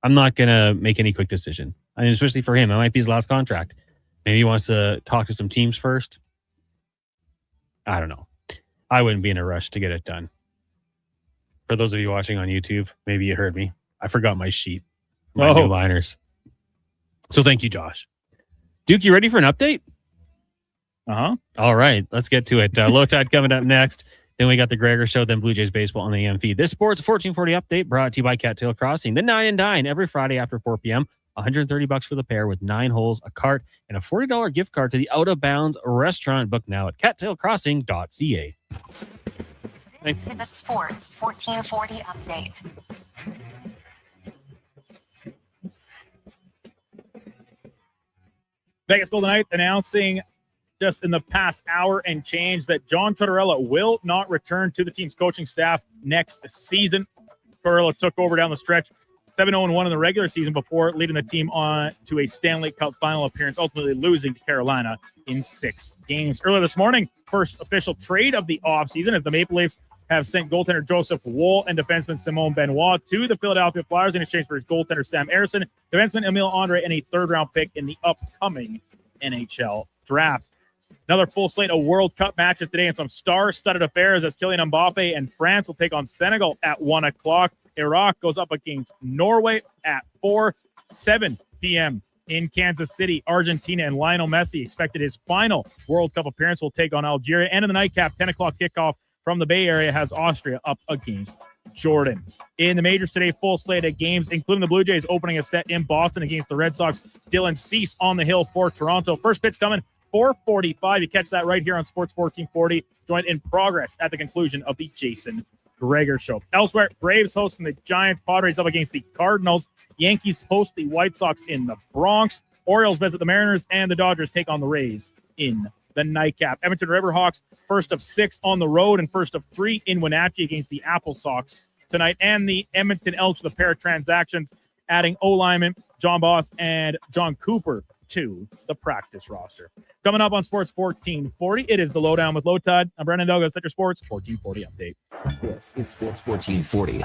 I'm not going to make any quick decision. I mean, especially for him. It might be his last contract. Maybe he wants to talk to some teams first. I don't know. I wouldn't be in a rush to get it done. For those of you watching on YouTube, maybe you heard me. I forgot my sheet. My new liners. So thank you, Josh. Duke, you ready for an update? Uh-huh. All right. Let's get to it. Low Tide coming up next. Then we got the Gregor Show, then Blue Jays Baseball on the AM feed. This Sports 1440 update brought to you by Cattail Crossing. The 9 and Dine every Friday after 4 p.m. $130 for the pair with 9 holes, a cart, and a $40 gift card to the Out of Bounds restaurant. Book now at cattailcrossing.ca. This is a Sports 1440 update. Vegas Golden Knights announcing just in the past hour and change that John Tortorella will not return to the team's coaching staff next season. Tortorella took over down the stretch 7-0-1 in the regular season before leading the team on to a Stanley Cup final appearance, ultimately losing to Carolina in 6 games. Earlier this morning, first official trade of the offseason as the Maple Leafs have sent goaltender Joseph Woll and defenseman Simone Benoit to the Philadelphia Flyers in exchange for his goaltender Sam Ersson, defenseman Emile Andre, and a third-round pick in the upcoming NHL draft. Another full slate of World Cup matches today and some star-studded affairs as Kylian Mbappe and France will take on Senegal at 1 o'clock. Iraq goes up against Norway at 7 p.m. in Kansas City. Argentina and Lionel Messi expected his final World Cup appearance will take on Algeria. And in the nightcap, 10 o'clock kickoff from the Bay Area has Austria up against Jordan. In the majors today, full slate of games, including the Blue Jays opening a set in Boston against the Red Sox. Dylan Cease on the hill for Toronto. First pitch coming 4:45. You catch that right here on Sports 1440. Joined in progress at the conclusion of the Jason Gregor Show. Elsewhere, Braves hosting the Giants. Padres up against the Cardinals. Yankees host the White Sox in the Bronx. Orioles visit the Mariners, and the Dodgers take on the Rays in the nightcap. Edmonton Riverhawks, first of 6 on the road and first of 3 in Wenatchee against the Apple Sox tonight. And the Edmonton Elks with a pair of transactions, adding O-lineman John Boss and John Cooper to the practice roster. Coming up on Sports 1440, it is the Lowdown with Low Tide. I'm Brendan Douglas at your Sports 1440 update. This is Sports 1440.